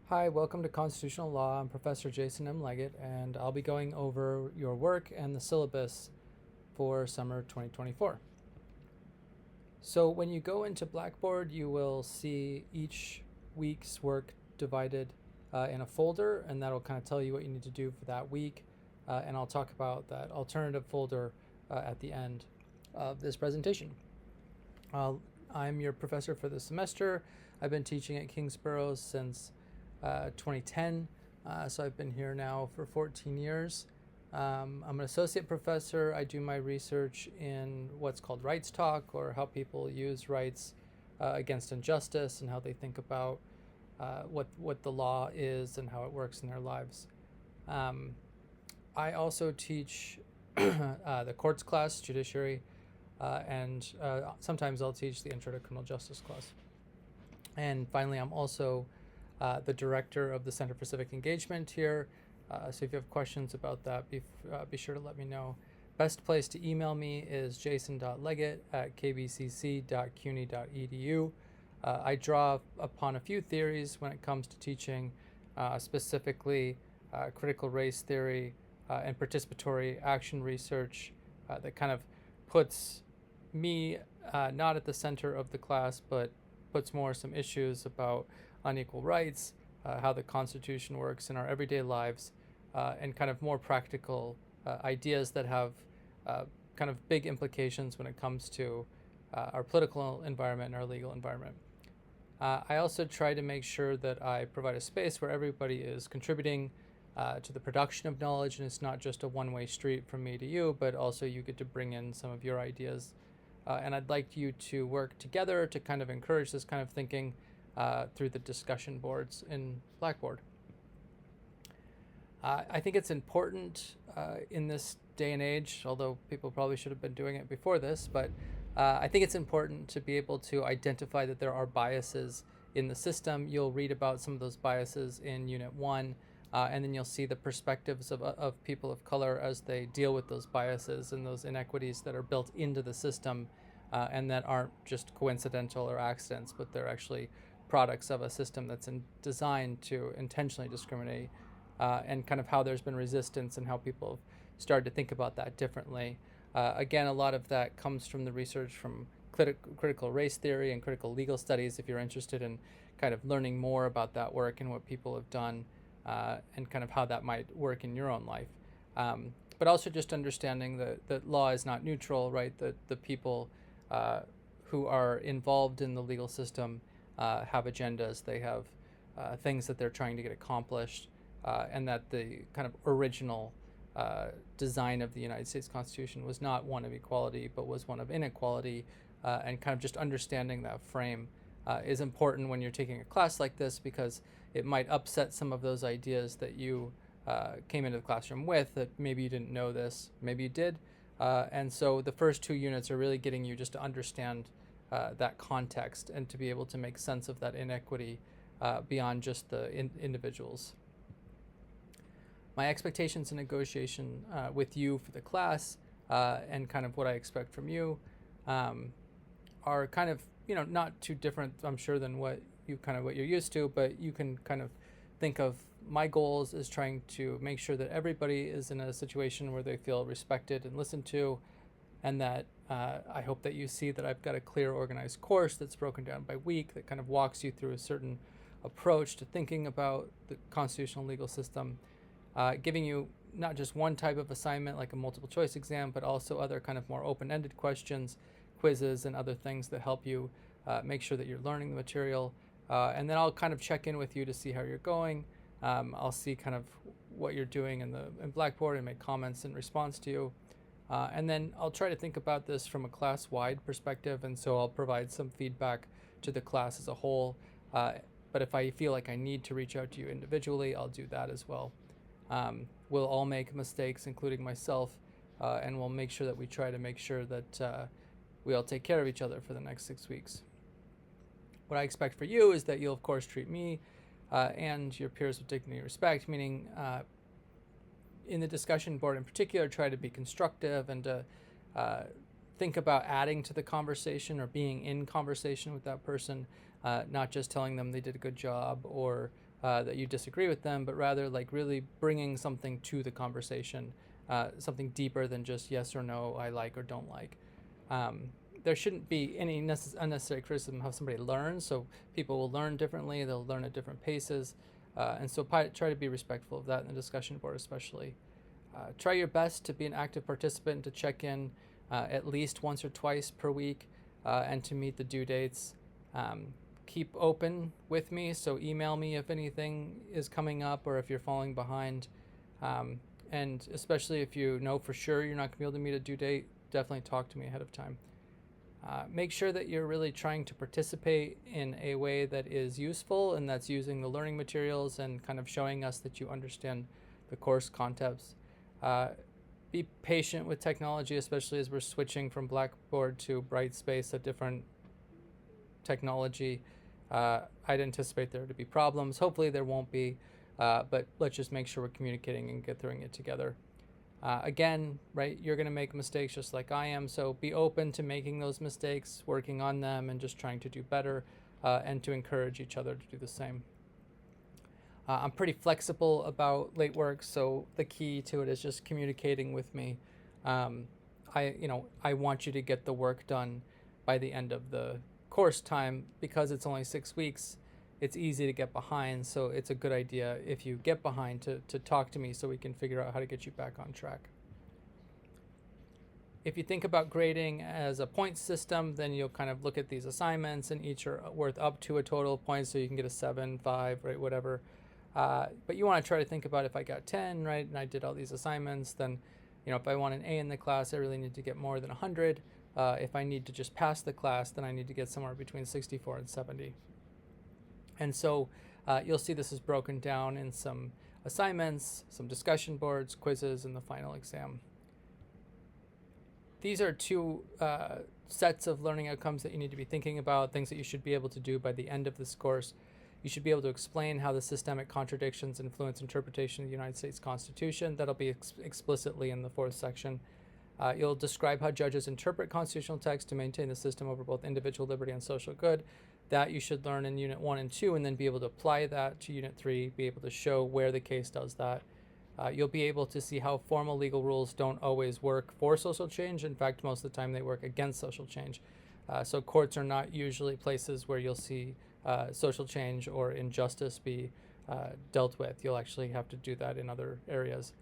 Hi, welcome to Constitutional Law. I'm Professor Jason M. Leggett, and I'll be going over your work and the syllabus for summer 2024. So when you go into Blackboard, you will see each week's work divided in a folder, and that'll kind of tell you what you need to do for that week. And I'll talk about that alternative folder at the end of this presentation. I'm your professor for the semester. I've been teaching at Kingsborough since 2010, so I've been here now for 14 years. I'm an associate professor. I do my research in what's called rights talk, or how people use rights against injustice, and how they think about what the law is and how it works in their lives. I also teach the courts class, judiciary, and sometimes I'll teach the Intro to Criminal Justice class. And finally, I'm also the director of the Center for Civic Engagement here. So if you have questions about that, be sure to let me know. Best place to email me is jason.leggett@kbcc.cuny.edu. I draw upon a few theories when it comes to teaching, specifically critical race theory and participatory action research that kind of puts me not at the center of the class, but puts more some issues about unequal rights, how the Constitution works in our everyday lives, and kind of more practical ideas that have kind of big implications when it comes to our political environment and our legal environment. I also try to make sure that I provide a space where everybody is contributing to the production of knowledge, and it's not just a one-way street from me to you, but also you get to bring in some of your ideas. And I'd like you to work together to kind of encourage this kind of thinking through the discussion boards in Blackboard. I think it's important in this day and age, although people probably should have been doing it before this, but I think it's important to be able to identify that there are biases in the system. You'll read about some of those biases in Unit 1, and then you'll see the perspectives of people of color as they deal with those biases and those inequities that are built into the system, and that aren't just coincidental or accidents, but they're actually products of a system that's designed to intentionally discriminate, and kind of how there's been resistance and how people have started to think about that differently. Again, a lot of that comes from the research from critical race theory and critical legal studies, if you're interested in kind of learning more about that work and what people have done, and kind of how that might work in your own life. But also just understanding that law is not neutral, right? That the people who are involved in the legal system have agendas, they have things that they're trying to get accomplished, and that the kind of original design of the United States Constitution was not one of equality, but was one of inequality, and kind of just understanding that frame is important when you're taking a class like this, because it might upset some of those ideas that you came into the classroom with, that maybe you didn't know this, maybe you did. And so the first two units are really getting you just to understand that context and to be able to make sense of that inequity beyond just the individuals. My expectations and negotiation with you for the class, and kind of what I expect from you, are kind of, not too different, I'm sure, than what you're used to, but you can kind of think of my goals as trying to make sure that everybody is in a situation where they feel respected and listened to, and that I hope that you see that I've got a clear, organized course that's broken down by week that kind of walks you through a certain approach to thinking about the constitutional legal system, giving you not just one type of assignment like a multiple choice exam, but also other kind of more open-ended questions, quizzes, and other things that help you make sure that you're learning the material. And then I'll kind of check in with you to see how you're going. I'll see kind of what you're doing in Blackboard and make comments in response to you. And then I'll try to think about this from a class-wide perspective, and so I'll provide some feedback to the class as a whole. But if I feel like I need to reach out to you individually, I'll do that as well. We'll all make mistakes, including myself, and we'll make sure that we try to make sure that we all take care of each other for the next 6 weeks. What I expect for you is that you'll, of course, treat me and your peers with dignity and respect, meaning in the discussion board in particular, try to be constructive and to think about adding to the conversation or being in conversation with that person, not just telling them they did a good job or that you disagree with them, but rather like really bringing something to the conversation, something deeper than just yes or no, I like or don't like. There shouldn't be any unnecessary criticism of how somebody learns. So people will learn differently. They'll learn at different paces. And so try to be respectful of that in the discussion board especially. Try your best to be an active participant, to check in at least once or twice per week, and to meet the due dates. Keep open with me, so email me if anything is coming up or if you're falling behind. And especially if you know for sure you're not going to be able to meet a due date, definitely talk to me ahead of time. Make sure that you're really trying to participate in a way that is useful, and that's using the learning materials and kind of showing us that you understand the course concepts. Be patient with technology, especially as we're switching from Blackboard to Brightspace, a different technology. I'd anticipate there to be problems. Hopefully there won't be, but let's just make sure we're communicating and get through it together. Again, right, you're going to make mistakes just like I am, so be open to making those mistakes, working on them, and just trying to do better, and to encourage each other to do the same. I'm pretty flexible about late work, so the key to it is just communicating with me. I want you to get the work done by the end of the course time. Because it's only 6 weeks, it's easy to get behind, so it's a good idea if you get behind to talk to me so we can figure out how to get you back on track. If you think about grading as a point system, then you'll kind of look at these assignments, and each are worth up to a total of points, so you can get a 7, 5, right, whatever. But you want to try to think about, if I got 10, right, and I did all these assignments, then, if I want an A in the class, I really need to get more than 100. If I need to just pass the class, then I need to get somewhere between 64 and 70. And so you'll see this is broken down in some assignments, some discussion boards, quizzes, and the final exam. These are two sets of learning outcomes that you need to be thinking about, things that you should be able to do by the end of this course. You should be able to explain how the systemic contradictions influence interpretation of the United States Constitution. That'll be explicitly in the 4th section. You'll describe how judges interpret constitutional text to maintain the system over both individual liberty and social good. That you should learn in Unit 1 and 2, and then be able to apply that to Unit 3, be able to show where the case does that. You'll be able to see how formal legal rules don't always work for social change. In fact, most of the time they work against social change. So courts are not usually places where you'll see social change or injustice be dealt with. You'll actually have to do that in other areas.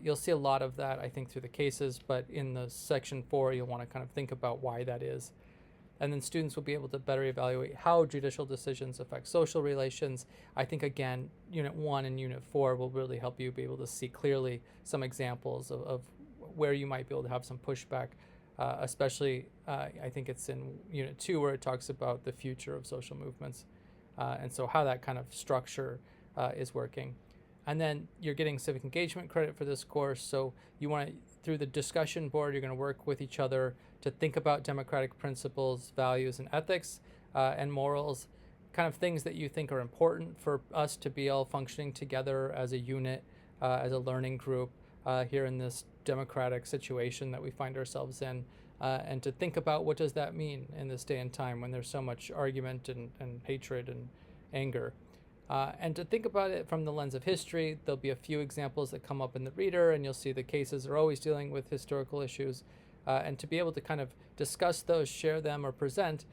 You'll see a lot of that, I think, through the cases, but in the Section 4, you'll want to kind of think about why that is. And then students will be able to better evaluate how judicial decisions affect social relations. I think, again, Unit 1 and Unit 4 will really help you be able to see clearly some examples of where you might be able to have some pushback, especially I think it's in Unit 2 where it talks about the future of social movements, and so how that kind of structure is working. And then you're getting civic engagement credit for this course, so you want to, through the discussion board, you're going to work with each other to think about democratic principles, values, and ethics, and morals, kind of things that you think are important for us to be all functioning together as a unit, as a learning group here in this democratic situation that we find ourselves in, and to think about what does that mean in this day and time when there's so much argument and hatred and anger. And to think about it from the lens of history. There'll be a few examples that come up in the reader, and you'll see the cases are always dealing with historical issues, and to be able to kind of discuss those, share them, or present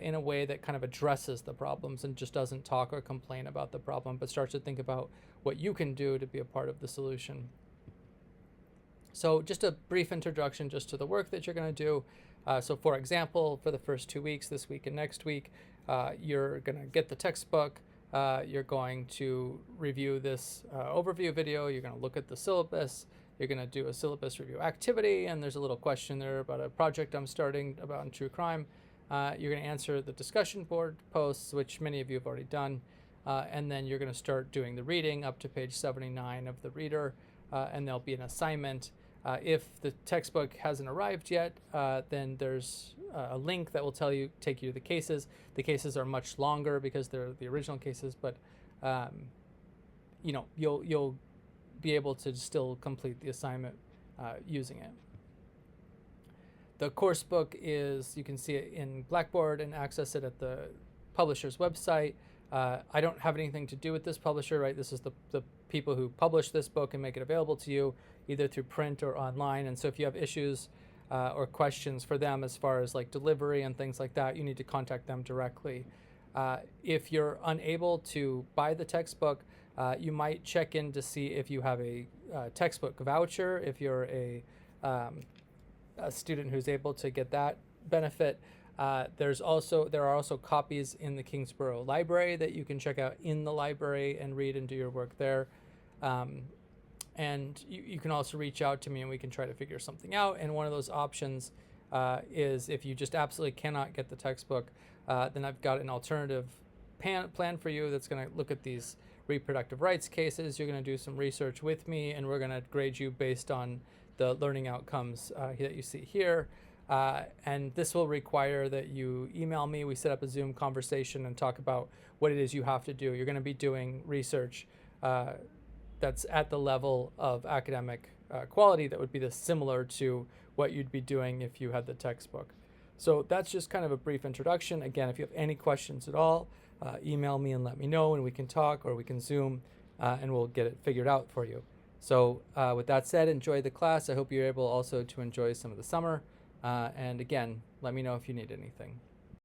in a way that kind of addresses the problems and just doesn't talk or complain about the problem, but starts to think about what you can do to be a part of the solution. So just a brief introduction just to the work that you're going to do. So for example, for the first 2 weeks, this week and next week, you're going to get the textbook. You're going to review this overview video. You're going to look at the syllabus. You're going to do a syllabus review activity, and there's a little question there about a project I'm starting about true crime. You're going to answer the discussion board posts, which many of you have already done, and then you're going to start doing the reading up to page 79 of the reader, and there'll be an assignment. If the textbook hasn't arrived yet, then there's a link that will take you to the cases. The cases are much longer because they're the original cases, but you'll be able to still complete the assignment using it. The course book you can see it in Blackboard and access it at the publisher's website. I don't have anything to do with this publisher, right? This is the people who publish this book and make it available to you, either through print or online. And so if you have issues or questions for them as far as like delivery and things like that, you need to contact them directly. If you're unable to buy the textbook, you might check in to see if you have a textbook voucher, if you're a student who's able to get that benefit. There are also copies in the Kingsborough Library that you can check out in the library and read and do your work there. And you can also reach out to me and we can try to figure something out. And one of those options is if you just absolutely cannot get the textbook, then I've got an alternative plan for you that's going to look at these reproductive rights cases. You're going to do some research with me, and we're going to grade you based on the learning outcomes that you see here. And this will require that you email me. We set up a Zoom conversation and talk about what it is you have to do. You're going to be doing research that's at the level of academic quality that would be similar to what you'd be doing if you had the textbook. So that's just kind of a brief introduction. Again, if you have any questions at all, email me and let me know, and we can talk or we can Zoom and we'll get it figured out for you. So with that said, enjoy the class. I hope you're able also to enjoy some of the summer. And again, let me know if you need anything.